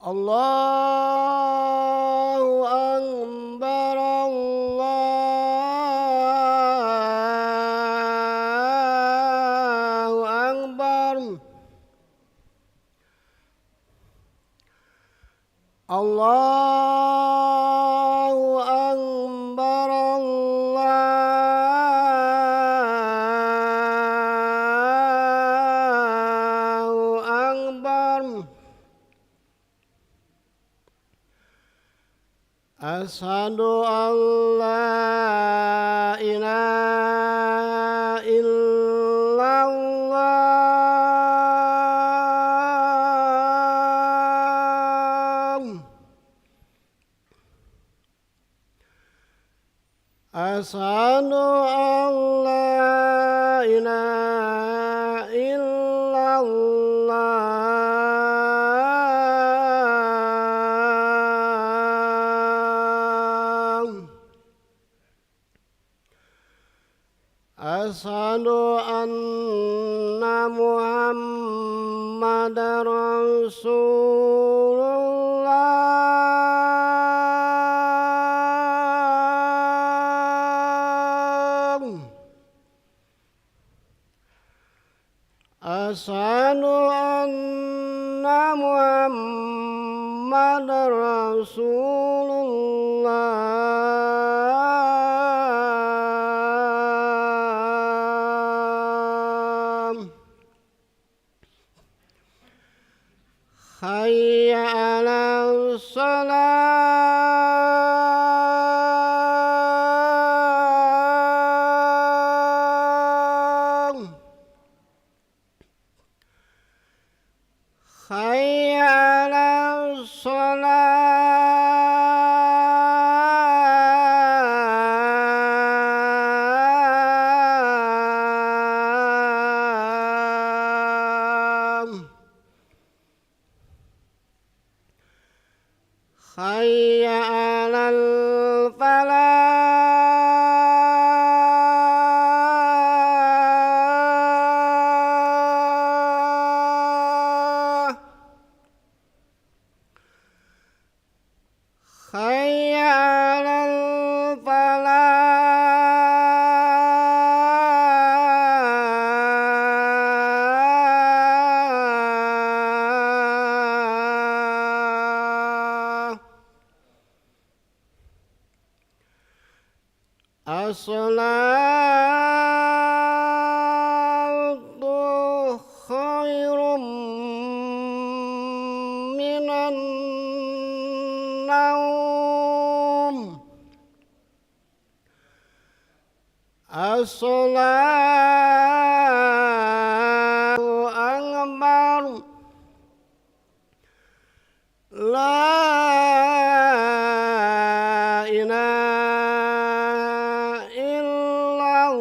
Allahu Akbar, Allahu Akbar, Allahu Akbar, Allahu Akbar. Asyhadu an la ilaha illallah. Asyhadu an la ilaha illallah. Asyhadu anna Muhammadar Rasulullah. Asyhadu anna Muhammadar Rasulullah. Hayya 'alas shalah. Hayya 'alas shalah. Hayya 'alal falah. Hayya 'alal falah. As-salatu khairum minan naum. As-salatu akbar. La ilaha illallah.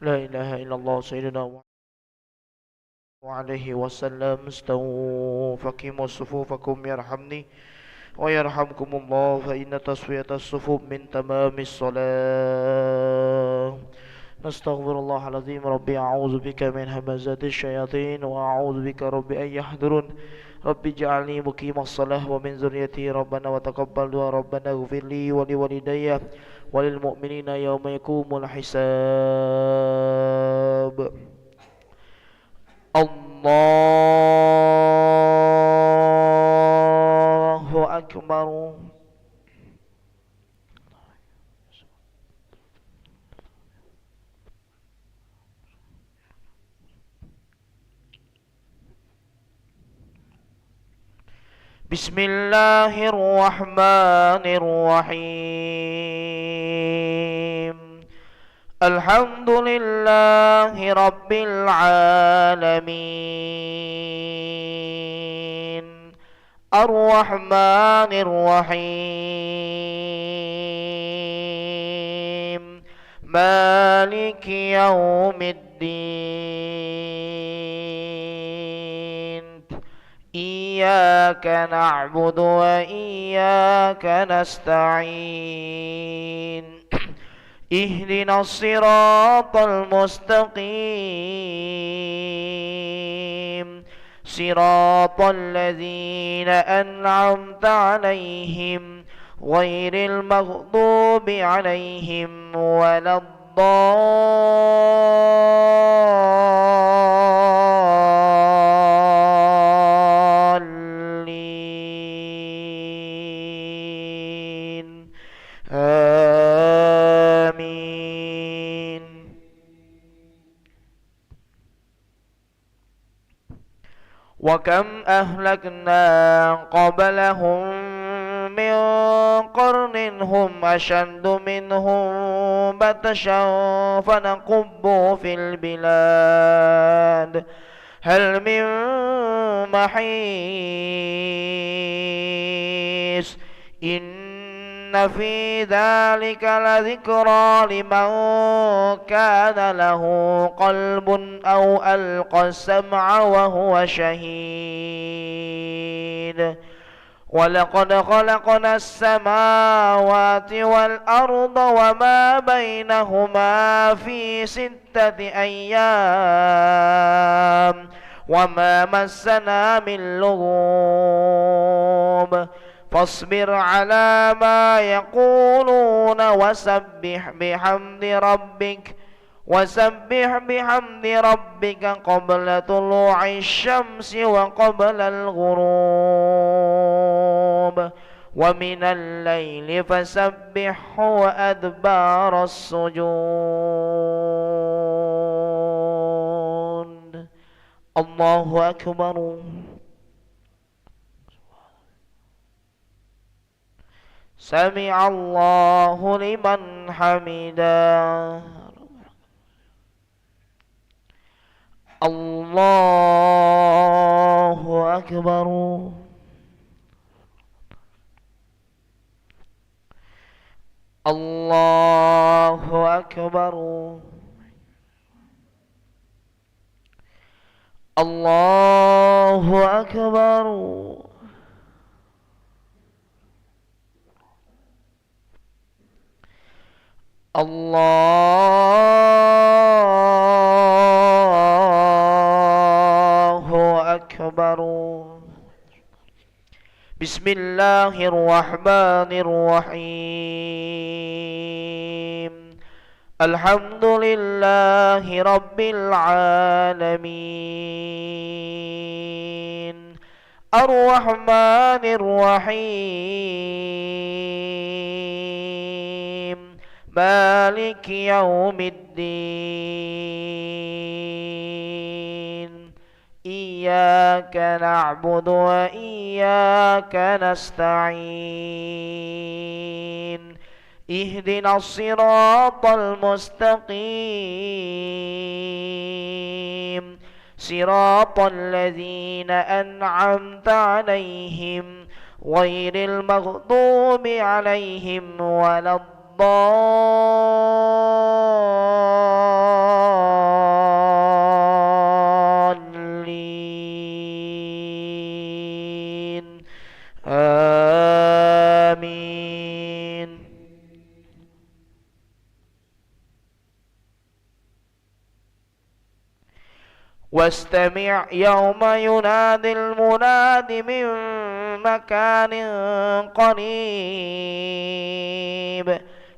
لا إله إلا الله سيدنا وعليه وسلم. استووا فقيموا صفوفكم يرحمني ويرحمكم الله، فإن تسوية الصفوف من تمام الصلاة. نستغفر الله العظيم. ربي أعوذ بك من همزات الشياطين وأعوذ بك ربي أن يحضرون. ربي اجعلني مقيم الصلاة ومن ذريتي ربنا وتقبل دعاء ربنا اغفر لي ولوالدي وللمؤمنين يوم يقوم الحساب. الله أكبر. بسم الله الرحمن الرحيم. الحمد لله رب العالمين الرحمن الرحيم مالك يوم الدين. إياك نعبد وإياك نستعين. اهدنا الصراط المستقيم صراط الذين أنعمت عليهم غير المغضوب عليهم ولا الضالين. آمين. وكم أهلكنا قبلهم من قرن هم أشد منهم بطشا فنقبوا في البلاد هل من محيص. إن في ذلك لذكرى لمن كان له قلب أو ألقى السمع وهو شهيد. ولقد خلقنا السماوات والأرض وما بينهما في 6 أيام وما مسنا من لغوب. فاصبر على ما يقولون وسبح بحمد ربك قبل طلوع الشمس وقبل الغروب ومن الليل فسبحه وأدبار السجود. الله أكبر. سمع الله لمن حمده. الله أكبر. الله أكبر. الله أكبر. الله أكبر. بسم الله الرحمن الرحيم. الحمد لله رب العالمين الرحمن الرحيم مالك يوم الدين. إياك نعبد وإياك نستعين. اهدنا الصراط المستقيم صراط الذين أنعمت عليهم غير المغضوب عليهم ولا الضالين. آمين. واستمع يوم ينادي المناد من مكان قريب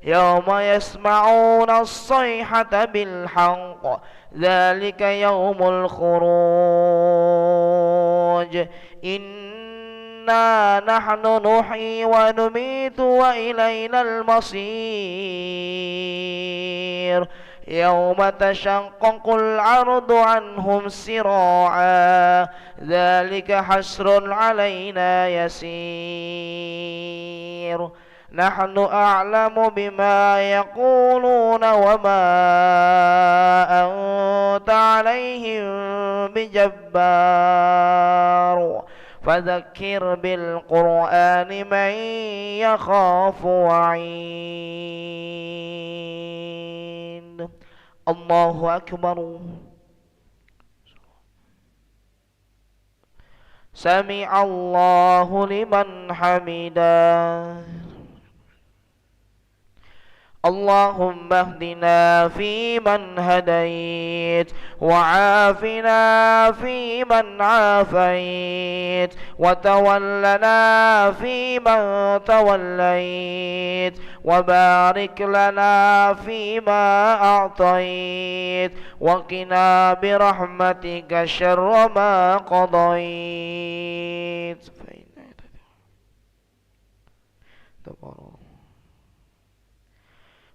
يوم يسمعون الصيحة بالحق ذلك يوم الخروج إنا نحن نحيي ونميت وإلينا المصير يوم تشقق الأرض عنهم سراعا ذلك حسر علينا يسير نحن أعلم بما يقولون وما أنت عليهم بجبار فذكر بالقرآن من يخاف وعيد. الله أكبر. سمع الله لمن حمده. اللهم اهدنا فيمن هديت وعافنا فيمن عافيت وتولنا فيمن توليت وبارك لنا فيما أعطيت وقنا برحمتك شر ما قضيت.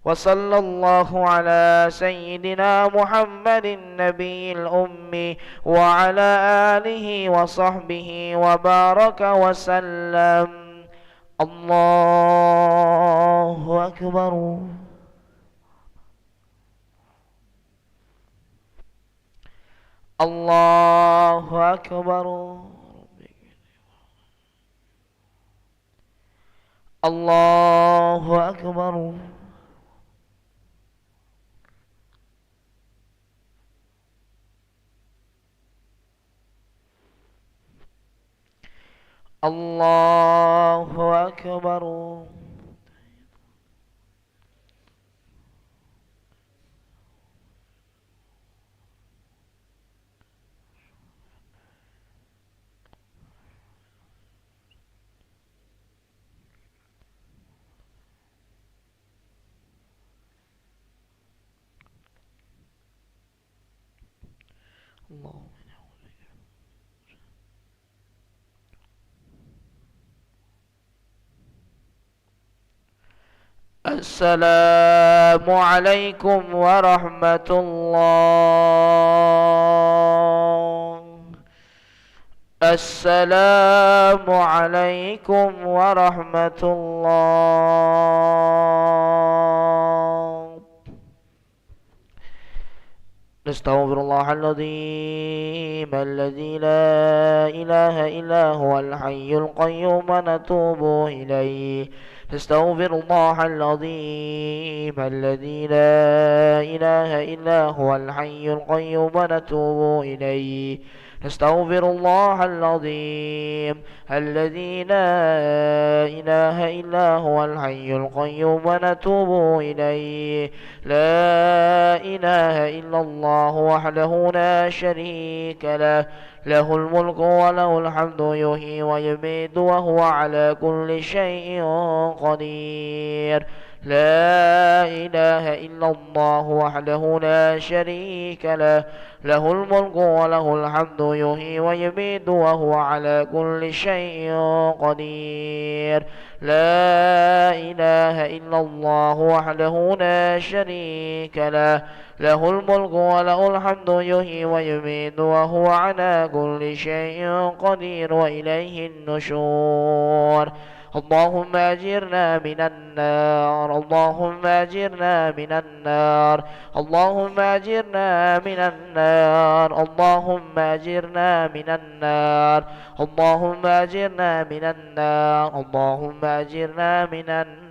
وصلى الله على سيدنا محمد النبي الأمي وعلى آله وصحبه وبارك وسلم. الله أكبر. الله أكبر. الله أكبر. الله أكبر. الله. السلام عليكم ورحمة الله. السلام عليكم ورحمة الله. نستغفر الله العظيم الذي لا إله إلا هو الحي القيوم ونتوب إليه. نستغفر الله العظيم الذي لا إله إلا هو الحي القيوم ونتوب إليه. نستغفر الله العظيم الذي لا إله إلا هو الحي القيوم ونتوب إليه. لا إله إلا الله وحده لا شريك له له الملك وله الحمد يحيي ويميت وهو على كل شيء قدير. لا إله إلا الله وحده لا شريك له له الملك وله الحمد يحيي ويميت وهو على كل شيء قدير. لا إله إلا الله وحده لا شريك له له الملك وله الحمد يحيي ويميت وهو على كل شيء قدير وإليه النشور. اللهم أجرنا من النار. اللهم أجرنا من النار. اللهم أجرنا من النار. اللهم أجرنا من النار. اللهم أجرنا من النار. اللهم أجرنا من النار.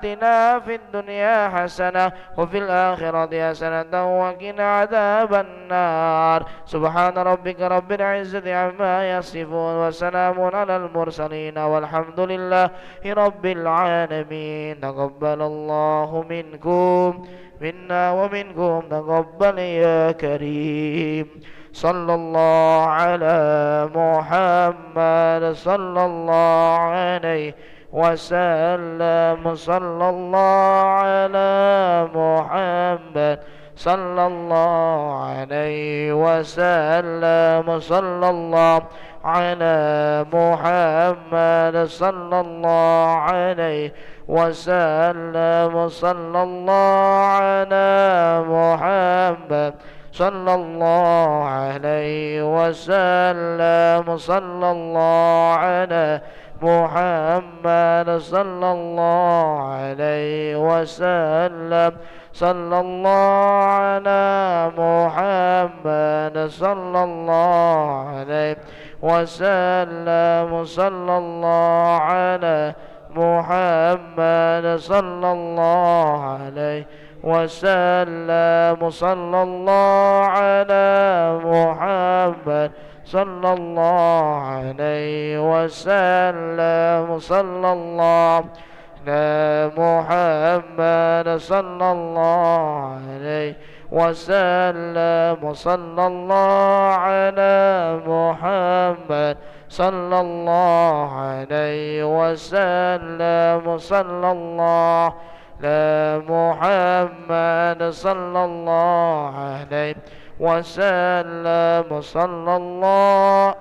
آتنا في الدنيا حسنة وفي الآخرة حسنة وقنا عذاب النار. سبحان ربك رب العزة عما يصفون وسلام على المرسلين والحمد لله رب العالمين. تقبل الله منكم منا ومنكم تقبل يا كريم. صلى الله على محمد صلى الله عليه وسلم. صلى الله على محمد صلى الله عليه وسلم. صلى الله على محمد صلى الله عليه وسلم. صلى الله على محمد صلى الله عليه وسلم. صلى الله على محمد صلى الله عليه وسلم. صلى الله على محمد صلى الله عليه وسلم. صلى الله على محمد صلى الله عليه وسلم. صلى الله على محمد صلى الله عليه وسلم. صلى الله على محمد صلى الله عليه وسلم. صلى الله على محمد صلى الله عليه وسلم. صلى الله على محمد صلى الله عليه وسلم. صلى الله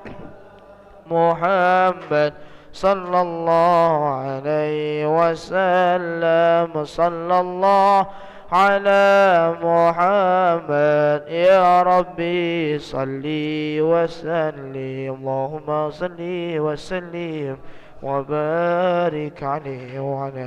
محمد صلى الله عليه وسلم. صلى الله على محمد. يا ربي صل وسلم. اللهم صل وسلم وبارك عليه وعلى